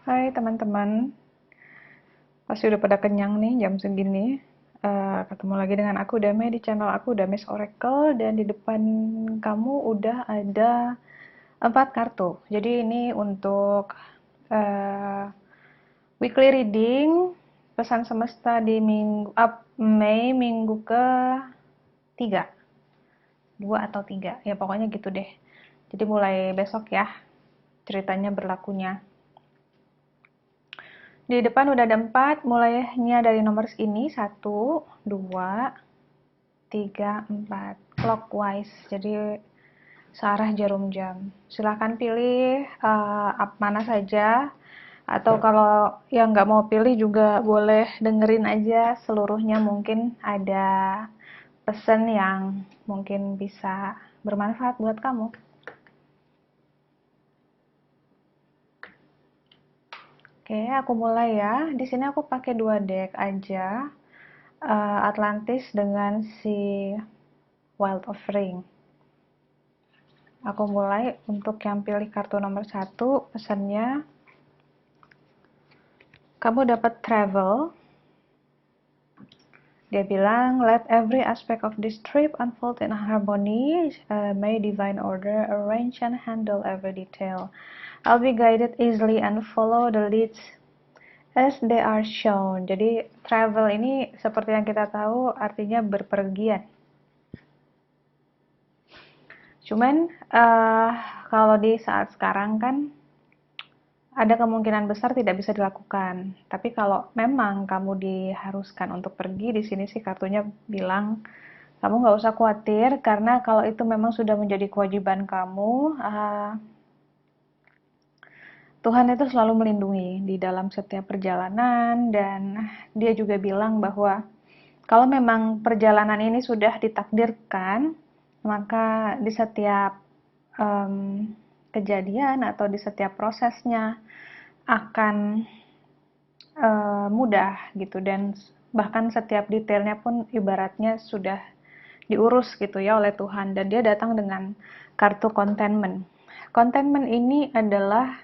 Hai teman-teman, pasti udah pada kenyang nih jam segini. Ketemu lagi dengan aku Dame di channel aku Dame's Oracle, dan di depan kamu udah ada 4 kartu. Jadi ini untuk uh, weekly reading pesan semesta di Mei minggu ke 3, 2 atau 3 ya, pokoknya gitu deh. Jadi mulai besok ya ceritanya berlakunya. Di depan udah ada 4, mulainya dari nomor ini, 1, 2, 3, 4, clockwise, jadi searah jarum jam. Silahkan pilih mana saja, atau kalau yang nggak mau pilih juga boleh dengerin aja seluruhnya, mungkin ada pesan yang mungkin bisa bermanfaat buat kamu. Oke, aku mulai ya. Di sini aku pakai 2 deck aja. Atlantis dengan si Wild of Ring. Aku mulai untuk yang pilih kartu nomor 1, pesannya kamu dapat travel. Dia bilang, let every aspect of this trip unfold in harmony. May divine order arrange and handle every detail. I'll be guided easily and follow the leads as they are shown. Jadi travel ini seperti yang kita tahu artinya berpergian. Cuman kalau di saat sekarang kan ada kemungkinan besar tidak bisa dilakukan. Tapi kalau memang kamu diharuskan untuk pergi, di sini sih kartunya bilang kamu nggak usah khawatir, karena kalau itu memang sudah menjadi kewajiban kamu, Tuhan itu selalu melindungi di dalam setiap perjalanan. Dan dia juga bilang bahwa kalau memang perjalanan ini sudah ditakdirkan, maka di setiap kejadian atau di setiap prosesnya akan mudah gitu, dan bahkan setiap detailnya pun ibaratnya sudah diurus gitu ya oleh Tuhan. Dan dia datang dengan kartu contentment. Contentment ini adalah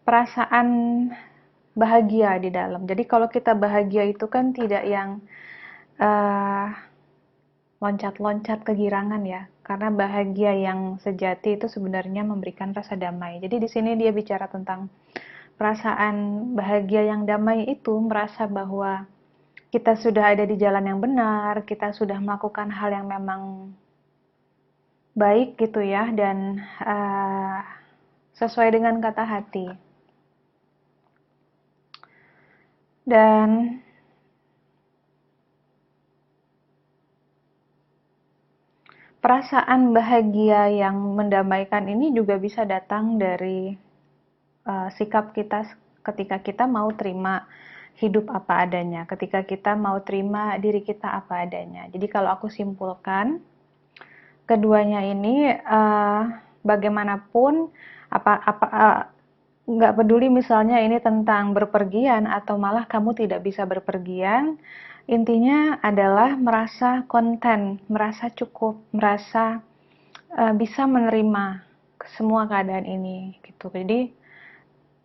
perasaan bahagia di dalam. Jadi kalau kita bahagia itu kan tidak yang loncat-loncat kegirangan ya, karena bahagia yang sejati itu sebenarnya memberikan rasa damai. Jadi di sini dia bicara tentang perasaan bahagia yang damai itu merasa bahwa kita sudah ada di jalan yang benar, kita sudah melakukan hal yang memang baik gitu ya, dan sesuai dengan kata hati. Dan perasaan bahagia yang mendamaikan ini juga bisa datang dari sikap kita ketika kita mau terima hidup apa adanya, ketika kita mau terima diri kita apa adanya. Jadi kalau aku simpulkan, keduanya ini bagaimanapun nggak peduli misalnya ini tentang berpergian atau malah kamu tidak bisa berpergian, intinya adalah merasa konten, merasa cukup, merasa bisa menerima semua keadaan ini gitu. Jadi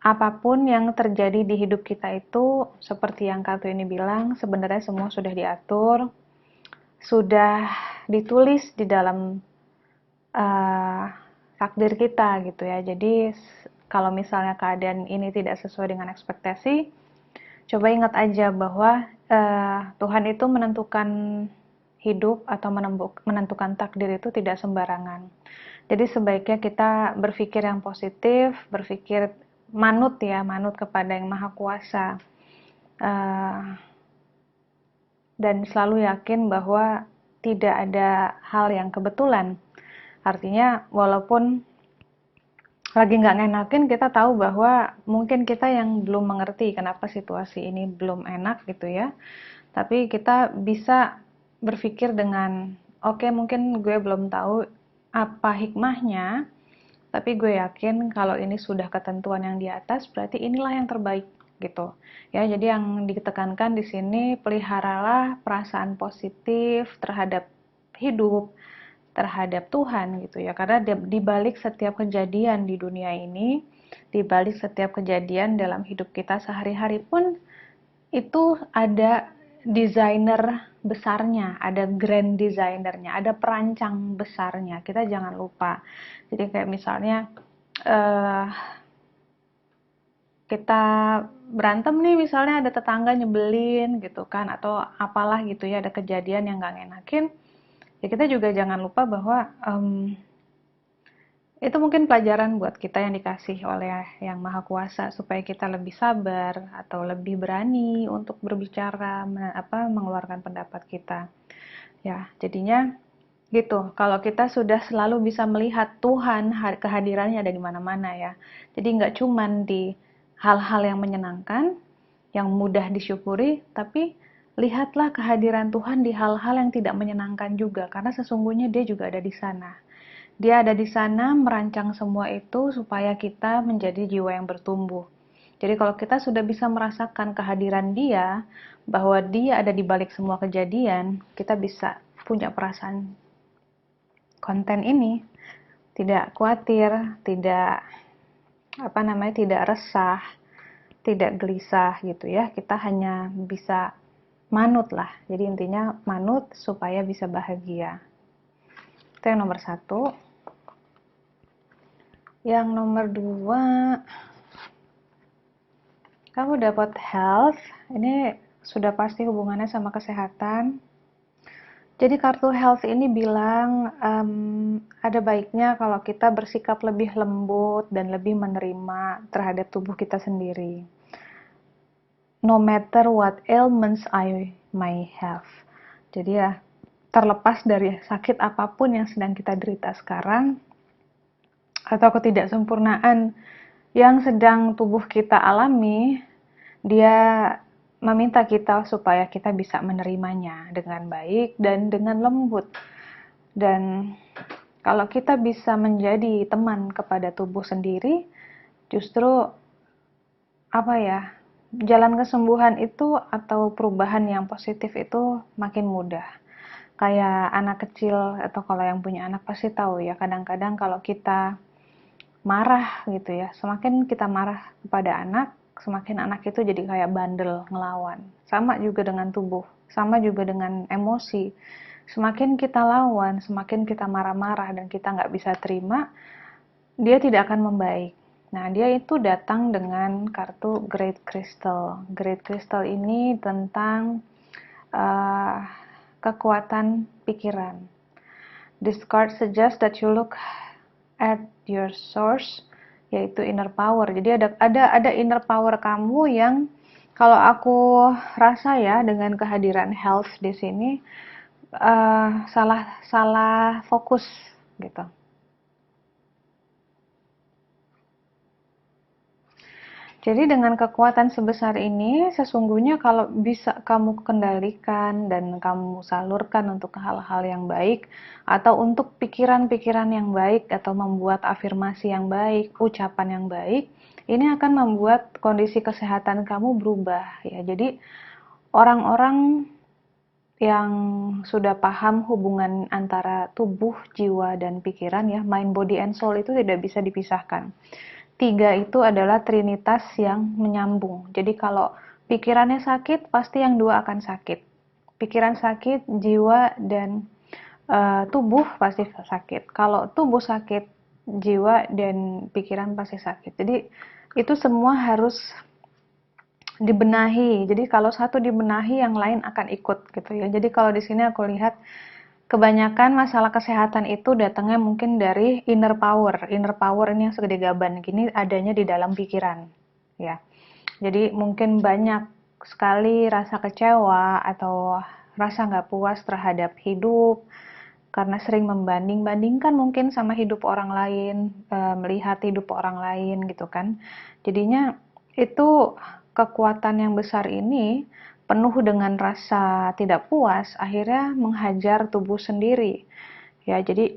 apapun yang terjadi di hidup kita itu seperti yang kartu ini bilang, sebenarnya semua sudah diatur, sudah ditulis di dalam takdir kita gitu ya. Jadi kalau misalnya keadaan ini tidak sesuai dengan ekspektasi, coba ingat aja bahwa Tuhan itu menentukan hidup atau menentukan takdir itu tidak sembarangan. Jadi sebaiknya kita berpikir yang positif, berpikir manut ya, manut kepada yang maha kuasa, dan selalu yakin bahwa tidak ada hal yang kebetulan. Artinya walaupun lagi nggak ngenakin, kita tahu bahwa mungkin kita yang belum mengerti kenapa situasi ini belum enak gitu ya, tapi kita bisa berpikir dengan oke, mungkin gue belum tahu apa hikmahnya, tapi gue yakin kalau ini sudah ketentuan yang di atas, berarti inilah yang terbaik gitu ya. Jadi yang ditekankan di sini, peliharalah perasaan positif terhadap hidup, terhadap Tuhan gitu ya, karena di balik setiap kejadian di dunia ini Di balik setiap kejadian dalam hidup kita sehari-hari pun itu ada desainer besarnya, ada grand designernya, ada perancang besarnya. Kita jangan lupa. Jadi kayak misalnya eh, kita berantem nih, misalnya ada tetangga nyebelin gitu kan, atau apalah gitu ya, ada kejadian yang nggak ngenakin, ya kita juga jangan lupa bahwa itu mungkin pelajaran buat kita yang dikasih oleh Yang Maha Kuasa supaya kita lebih sabar atau lebih berani untuk berbicara, mengeluarkan pendapat kita. Ya, jadinya gitu. Kalau kita sudah selalu bisa melihat Tuhan, kehadirannya ada di mana-mana ya. Jadi nggak cuman di hal-hal yang menyenangkan, yang mudah disyukuri, tapi lihatlah kehadiran Tuhan di hal-hal yang tidak menyenangkan juga, karena sesungguhnya Dia juga ada di sana. Dia ada di sana merancang semua itu supaya kita menjadi jiwa yang bertumbuh. Jadi kalau kita sudah bisa merasakan kehadiran Dia, bahwa Dia ada di balik semua kejadian, kita bisa punya perasaan konten ini tidak khawatir, tidak tidak resah, tidak gelisah gitu ya. Kita hanya bisa manut lah. Jadi intinya manut supaya bisa bahagia. Itu yang nomor satu. Yang nomor dua, kamu dapat health. Ini sudah pasti hubungannya sama kesehatan. Jadi kartu health ini bilang ada baiknya kalau kita bersikap lebih lembut dan lebih menerima terhadap tubuh kita sendiri. No matter what ailments I may have. Jadi ya, terlepas dari sakit apapun yang sedang kita derita sekarang, atau ketidaksempurnaan yang sedang tubuh kita alami, Dia meminta kita supaya kita bisa menerimanya dengan baik dan dengan lembut. Dan kalau kita bisa menjadi teman kepada tubuh sendiri, justru jalan kesembuhan itu atau perubahan yang positif itu makin mudah. Kayak anak kecil atau kalau yang punya anak pasti tahu ya, kadang-kadang kalau kita marah gitu ya, semakin kita marah kepada anak, semakin anak itu jadi kayak bandel ngelawan. Sama juga dengan tubuh, sama juga dengan emosi. Semakin kita lawan, semakin kita marah-marah dan kita nggak bisa terima, dia tidak akan membaik. Nah, dia itu datang dengan kartu Great Crystal. Great Crystal ini tentang kekuatan pikiran. This card suggests that you look at your source, yaitu inner power. Jadi ada inner power kamu yang kalau aku rasa ya dengan kehadiran health di sini salah fokus gitu. Jadi dengan kekuatan sebesar ini, sesungguhnya kalau bisa kamu kendalikan dan kamu salurkan untuk hal-hal yang baik, atau untuk pikiran-pikiran yang baik, atau membuat afirmasi yang baik, ucapan yang baik, ini akan membuat kondisi kesehatan kamu berubah. Ya, jadi orang-orang yang sudah paham hubungan antara tubuh, jiwa, dan pikiran ya, mind, body, and soul itu tidak bisa dipisahkan. Tiga itu adalah trinitas yang menyambung. Jadi kalau pikirannya sakit, pasti yang dua akan sakit. Pikiran sakit, jiwa dan tubuh pasti sakit. Kalau tubuh sakit, jiwa dan pikiran pasti sakit. Jadi itu semua harus dibenahi. Jadi kalau satu dibenahi, yang lain akan ikut gitu ya. Jadi kalau di sini aku lihat kebanyakan masalah kesehatan itu datangnya mungkin dari inner power. Inner power ini yang segede gaban gini adanya di dalam pikiran, ya. Jadi mungkin banyak sekali rasa kecewa atau rasa nggak puas terhadap hidup karena sering membanding-bandingkan mungkin sama hidup orang lain, melihat hidup orang lain gitu kan. Jadinya itu kekuatan yang besar ini penuh dengan rasa tidak puas, akhirnya menghajar tubuh sendiri. Ya, jadi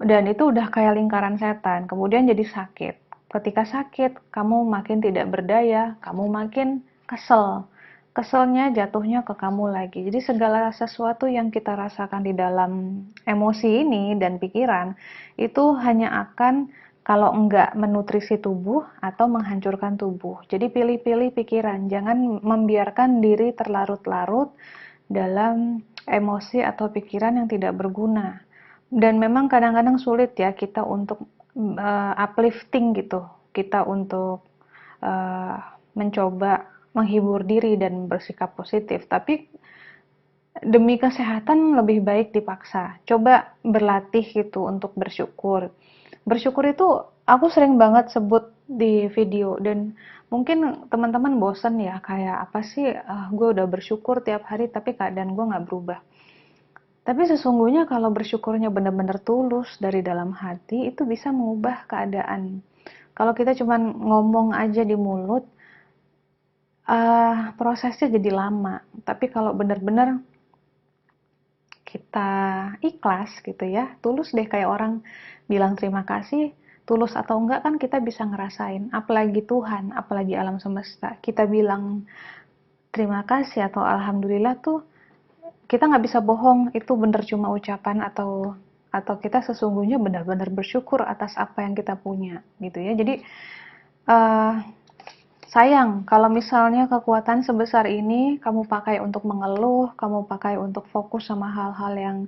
dan itu udah kayak lingkaran setan, kemudian jadi sakit. Ketika sakit, kamu makin tidak berdaya, kamu makin kesel. Keselnya jatuhnya ke kamu lagi. Jadi segala sesuatu yang kita rasakan di dalam emosi ini dan pikiran, itu hanya akan kalau enggak menutrisi tubuh atau menghancurkan tubuh. Jadi pilih-pilih pikiran, jangan membiarkan diri terlarut-larut dalam emosi atau pikiran yang tidak berguna. Dan memang kadang-kadang sulit ya kita untuk uplifting gitu, kita untuk mencoba menghibur diri dan bersikap positif. Tapi demi kesehatan lebih baik dipaksa. Coba berlatih gitu untuk bersyukur. Bersyukur itu aku sering banget sebut di video, dan mungkin teman-teman bosen ya, kayak apa sih, gue udah bersyukur tiap hari tapi keadaan gue nggak berubah. Tapi sesungguhnya kalau bersyukurnya benar-benar tulus dari dalam hati, itu bisa mengubah keadaan. Kalau kita cuma ngomong aja di mulut, prosesnya jadi lama. Tapi kalau benar-benar kita ikhlas gitu ya, tulus deh, kayak orang bilang terima kasih, tulus atau enggak kan kita bisa ngerasain. Apalagi Tuhan, apalagi alam semesta, kita bilang terima kasih atau alhamdulillah tuh, kita nggak bisa bohong, itu bener cuma ucapan, atau kita sesungguhnya benar-benar bersyukur atas apa yang kita punya gitu ya. Jadi uh, sayang kalau misalnya kekuatan sebesar ini kamu pakai untuk mengeluh, kamu pakai untuk fokus sama hal-hal yang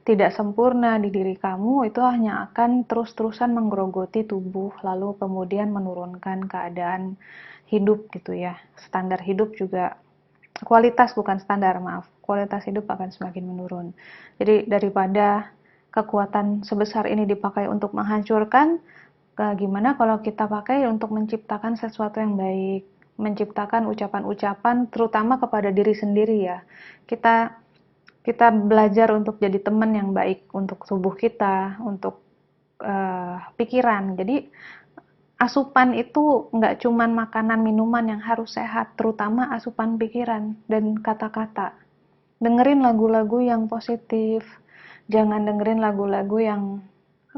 tidak sempurna di diri kamu, itu hanya akan terus-terusan menggerogoti tubuh, lalu kemudian menurunkan keadaan hidup gitu ya. Standar hidup juga, kualitas bukan standar, maaf, kualitas hidup akan semakin menurun. Jadi daripada kekuatan sebesar ini dipakai untuk menghancurkan, gimana kalau kita pakai untuk menciptakan sesuatu yang baik, menciptakan ucapan-ucapan terutama kepada diri sendiri ya. Kita kita belajar untuk jadi teman yang baik untuk tubuh kita, untuk pikiran. Jadi asupan itu nggak cuman makanan minuman yang harus sehat, terutama asupan pikiran dan kata-kata. Dengerin lagu-lagu yang positif, jangan dengerin lagu-lagu yang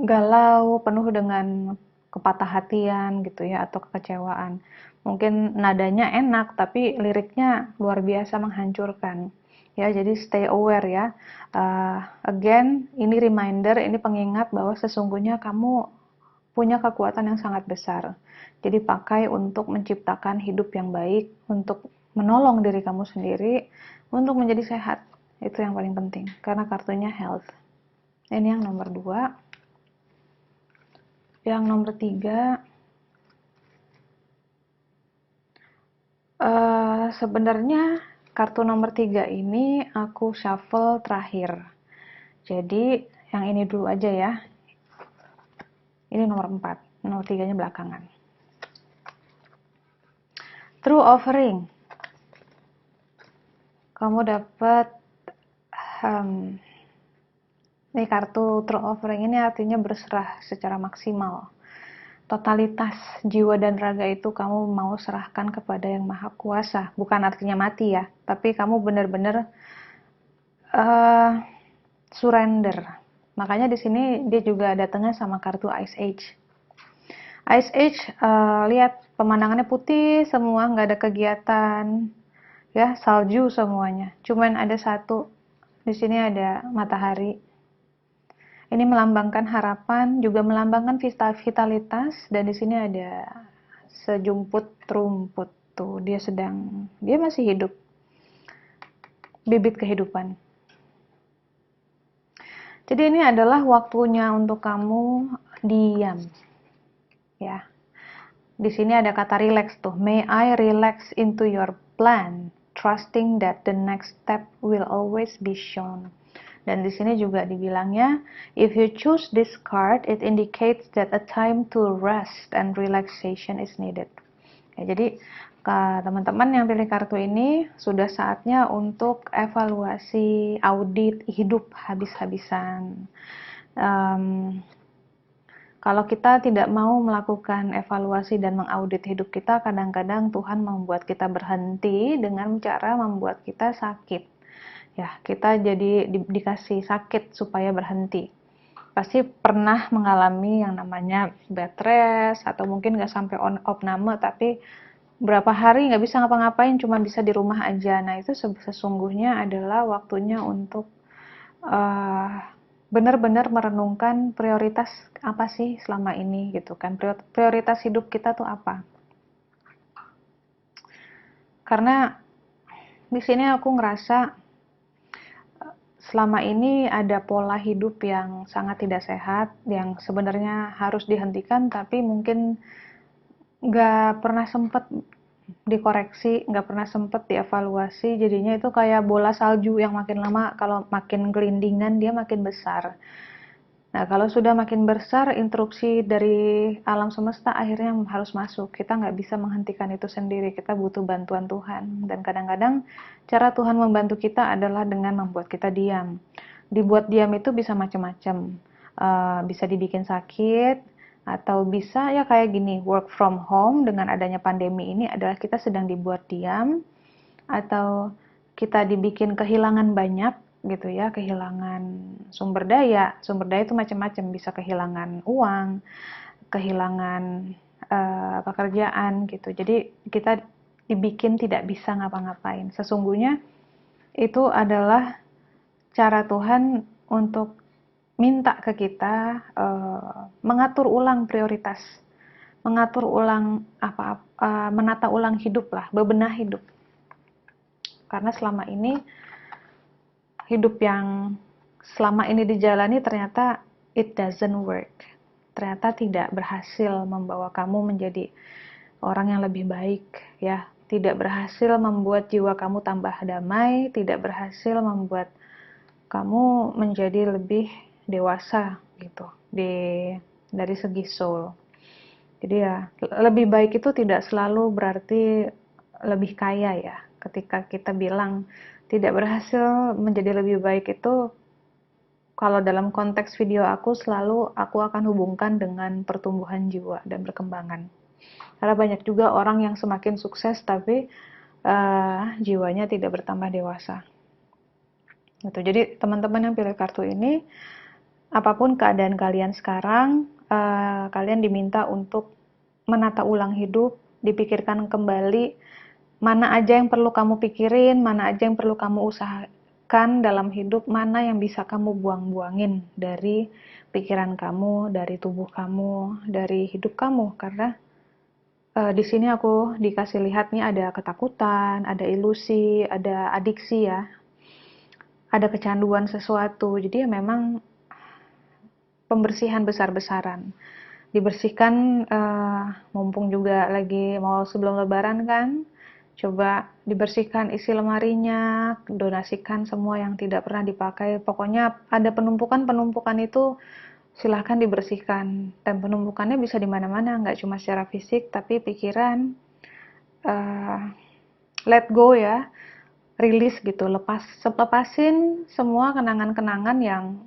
galau, penuh dengan kepatah hatian gitu ya, atau kekecewaan. Mungkin nadanya enak tapi liriknya luar biasa menghancurkan ya. Jadi stay aware ya. Again, ini reminder, ini pengingat bahwa sesungguhnya kamu punya kekuatan yang sangat besar. Jadi pakai untuk menciptakan hidup yang baik, untuk menolong diri kamu sendiri, untuk menjadi sehat. Itu yang paling penting, karena kartunya health. Ini yang nomor 2. Yang nomor 3, sebenarnya kartu nomor 3 ini aku shuffle terakhir. Jadi yang ini dulu aja ya. Ini nomor 4, nomor 3-nya belakangan. True offering. Kamu dapat ini kartu true offering, ini artinya berserah secara maksimal. Totalitas jiwa dan raga itu kamu mau serahkan kepada yang maha kuasa. Bukan artinya mati ya, tapi kamu benar-benar surrender. Makanya di sini dia juga datangnya sama kartu Ice Age. Ice Age, lihat pemandangannya putih semua, nggak ada kegiatan, ya, salju semuanya. Cuman ada satu, di sini ada matahari. Ini melambangkan harapan, juga melambangkan vitalitas, dan di sini ada sejumput rumput tuh, dia masih hidup, bibit kehidupan. Jadi ini adalah waktunya untuk kamu diam, ya. Di sini ada kata relax tuh. May I relax into your plan, trusting that the next step will always be shown. Dan di sini juga dibilangnya, if you choose this card, it indicates that a time to rest and relaxation is needed. Ya, jadi teman-teman yang pilih kartu ini sudah saatnya untuk evaluasi, audit hidup habis-habisan. Kalau kita tidak mau melakukan evaluasi dan mengaudit hidup kita, kadang-kadang Tuhan membuat kita berhenti dengan cara membuat kita sakit. Ya, kita jadi dikasih sakit supaya berhenti. Pasti pernah mengalami yang namanya bed rest, atau mungkin nggak sampai opname, tapi berapa hari nggak bisa ngapa-ngapain, cuma bisa di rumah aja. Nah, itu sesungguhnya adalah waktunya untuk benar-benar merenungkan prioritas apa sih selama ini gitu kan. Prioritas hidup kita tuh apa? Karena di sini aku ngerasa selama ini ada pola hidup yang sangat tidak sehat, yang sebenarnya harus dihentikan, tapi mungkin nggak pernah sempet dikoreksi, nggak pernah sempet dievaluasi, jadinya itu kayak bola salju yang makin lama kalau makin gelindingan dia makin besar. Nah, kalau sudah makin besar, interupsi dari alam semesta akhirnya harus masuk. Kita nggak bisa menghentikan itu sendiri, kita butuh bantuan Tuhan. Dan kadang-kadang cara Tuhan membantu kita adalah dengan membuat kita diam. Dibuat diam itu bisa macam-macam. Bisa dibikin sakit, atau bisa ya kayak gini, work from home dengan adanya pandemi ini adalah kita sedang dibuat diam, atau kita dibikin kehilangan banyak gitu ya, kehilangan sumber daya itu macam-macam, bisa kehilangan uang, kehilangan pekerjaan gitu, jadi kita dibikin tidak bisa ngapa-ngapain. Sesungguhnya itu adalah cara Tuhan untuk minta ke kita mengatur ulang prioritas, mengatur ulang menata ulang hidup lah, bebenah hidup. Karena selama ini hidup yang selama ini dijalani ternyata it doesn't work. Ternyata tidak berhasil membawa kamu menjadi orang yang lebih baik, ya. Tidak berhasil membuat jiwa kamu tambah damai, tidak berhasil membuat kamu menjadi lebih dewasa gitu dari segi soul. Jadi ya, lebih baik itu tidak selalu berarti lebih kaya ya. Ketika kita bilang tidak berhasil menjadi lebih baik itu, kalau dalam konteks video aku selalu aku akan hubungkan dengan pertumbuhan jiwa dan perkembangan. Karena banyak juga orang yang semakin sukses tapi jiwanya tidak bertambah dewasa. Gitu. Jadi teman-teman yang pilih kartu ini, apapun keadaan kalian sekarang, kalian diminta untuk menata ulang hidup, dipikirkan kembali mana aja yang perlu kamu pikirin, mana aja yang perlu kamu usahakan dalam hidup, mana yang bisa kamu buang-buangin dari pikiran kamu, dari tubuh kamu, dari hidup kamu. Karena di sini aku dikasih lihat nih ada ketakutan, ada ilusi, ada adiksi ya, ada kecanduan sesuatu. Jadi ya memang pembersihan besar-besaran. Dibersihkan, mumpung juga lagi mau sebelum lebaran kan, coba dibersihkan isi lemarinya, donasikan semua yang tidak pernah dipakai. Pokoknya ada penumpukan-penumpukan itu silahkan dibersihkan. Dan penumpukannya bisa di mana-mana, nggak cuma secara fisik, tapi pikiran. Let go ya, rilis gitu, lepasin semua kenangan-kenangan yang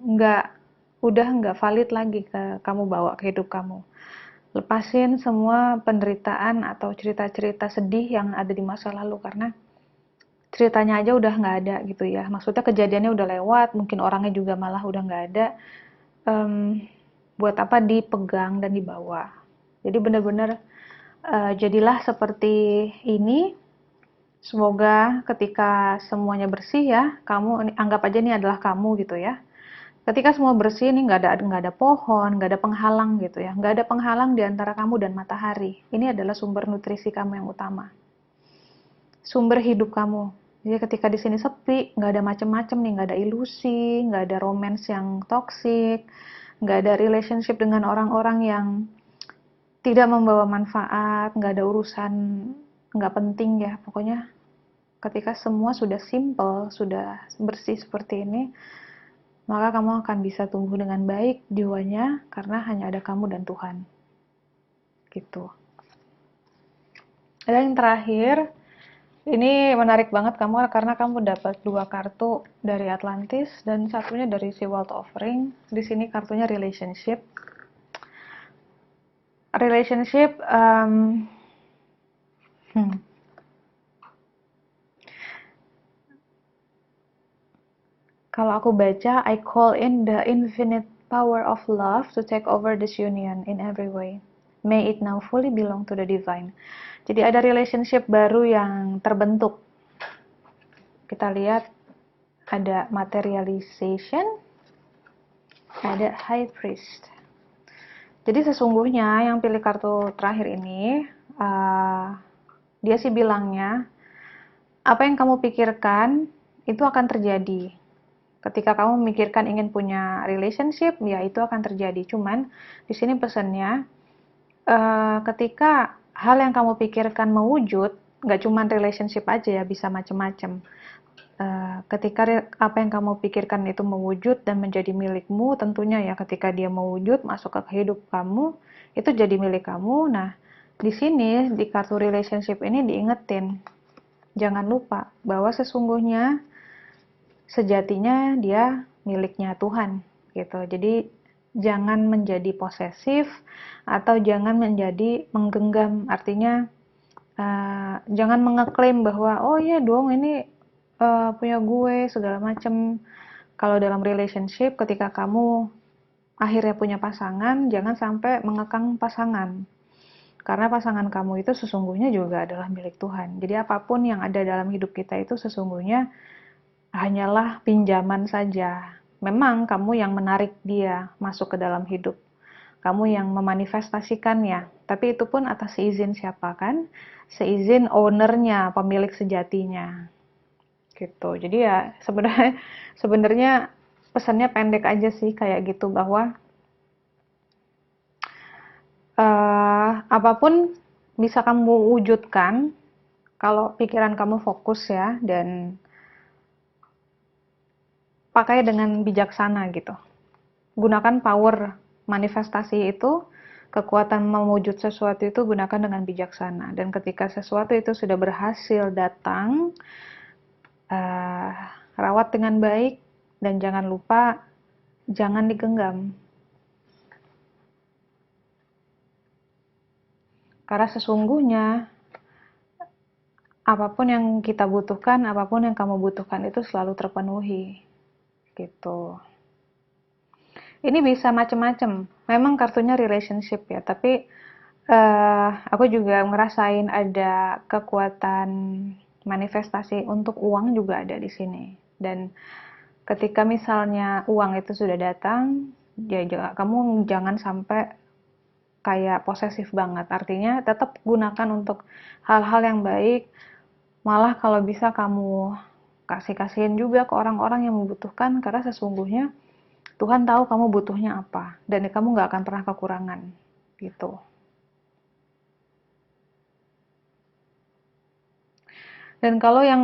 udah nggak valid lagi kamu bawa ke hidup kamu. Lepasin semua penderitaan atau cerita-cerita sedih yang ada di masa lalu, karena ceritanya aja udah nggak ada gitu ya. Maksudnya kejadiannya udah lewat, mungkin orangnya juga malah udah nggak ada. Buat apa dipegang dan dibawa? Jadi benar-benar jadilah seperti ini. Semoga ketika semuanya bersih ya, kamu anggap aja ini adalah kamu gitu ya. Ketika semua bersih, ini nggak ada pohon, nggak ada penghalang gitu ya, nggak ada penghalang di antara kamu dan matahari. Ini adalah sumber nutrisi kamu yang utama, sumber hidup kamu. Jadi ketika di sini sepi, nggak ada macam-macam nih, nggak ada ilusi, nggak ada romance yang toksik, nggak ada relationship dengan orang-orang yang tidak membawa manfaat, nggak ada urusan nggak penting ya. Pokoknya ketika semua sudah simple, sudah bersih seperti ini, maka kamu akan bisa tumbuh dengan baik jiwanya, karena hanya ada kamu dan Tuhan. Gitu. Dan yang terakhir, ini menarik banget kamu karena kamu dapat 2 kartu dari Atlantis dan satunya dari si World Offering. Di sini kartunya relationship. Relationship, kalau aku baca, I call in the infinite power of love to take over this union in every way. May it now fully belong to the divine. Jadi ada relationship baru yang terbentuk. Kita lihat ada materialization, ada High Priest. Jadi sesungguhnya yang pilih kartu terakhir ini, dia sih bilangnya, apa yang kamu pikirkan itu akan terjadi. Ketika kamu memikirkan ingin punya relationship, ya itu akan terjadi. Cuman di sini pesannya, ketika hal yang kamu pikirkan mewujud, nggak cuma relationship aja ya, bisa macam-macam. Ketika apa yang kamu pikirkan itu mewujud dan menjadi milikmu, tentunya ya ketika dia mewujud masuk ke hidup kamu, itu jadi milik kamu. Nah, di sini di kartu relationship ini diingetin, jangan lupa bahwa sesungguhnya sejatinya dia miliknya Tuhan gitu. Jadi jangan menjadi posesif atau jangan menjadi menggenggam, artinya jangan mengeklaim bahwa oh iya dong ini punya gue segala macem. Kalau dalam relationship ketika kamu akhirnya punya pasangan, jangan sampai mengekang pasangan, karena pasangan kamu itu sesungguhnya juga adalah milik Tuhan. Jadi apapun yang ada dalam hidup kita itu sesungguhnya hanyalah pinjaman saja. Memang kamu yang menarik dia masuk ke dalam hidup, kamu yang memanifestasikannya, tapi itu pun atas seizin siapa kan? Seizin ownernya, pemilik sejatinya gitu. Jadi ya sebenarnya pesannya pendek aja sih kayak gitu, bahwa apapun bisa kamu wujudkan kalau pikiran kamu fokus ya, dan pakai dengan bijaksana gitu. Gunakan power manifestasi itu, kekuatan mewujud sesuatu itu gunakan dengan bijaksana. Dan ketika sesuatu itu sudah berhasil datang, rawat dengan baik, dan jangan lupa jangan digenggam. Karena sesungguhnya apapun yang kita butuhkan, apapun yang kamu butuhkan itu selalu terpenuhi. Gitu. Ini bisa macam-macam. Memang kartunya relationship ya, tapi aku juga ngerasain ada kekuatan manifestasi untuk uang juga ada di sini. Dan ketika misalnya uang itu sudah datang, ya kamu jangan sampai kayak posesif banget. Artinya tetap gunakan untuk hal-hal yang baik. Malah kalau bisa kamu kasih-kasihin juga ke orang-orang yang membutuhkan, karena sesungguhnya Tuhan tahu kamu butuhnya apa, dan kamu nggak akan pernah kekurangan gitu. Dan kalau yang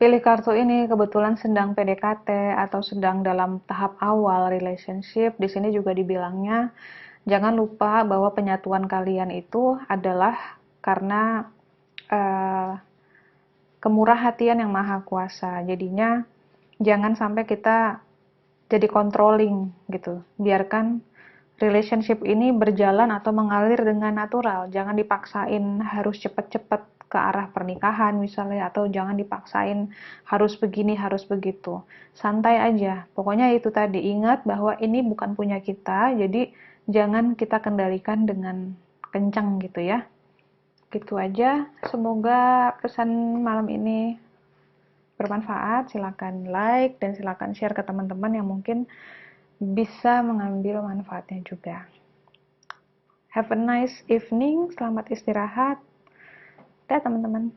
pilih kartu ini kebetulan sedang PDKT atau sedang dalam tahap awal relationship, di sini juga dibilangnya jangan lupa bahwa penyatuan kalian itu adalah karena kemurahhatian yang maha kuasa. Jadinya jangan sampai kita jadi controlling gitu. Biarkan relationship ini berjalan atau mengalir dengan natural. Jangan dipaksain harus cepet-cepet ke arah pernikahan misalnya, atau jangan dipaksain harus begini, harus begitu. Santai aja. Pokoknya itu tadi, ingat bahwa ini bukan punya kita, jadi jangan kita kendalikan dengan kencang gitu ya. Gitu aja. Semoga pesan malam ini bermanfaat. Silakan like dan silakan share ke teman-teman yang mungkin bisa mengambil manfaatnya juga. Have a nice evening, selamat istirahat. Dah teman-teman.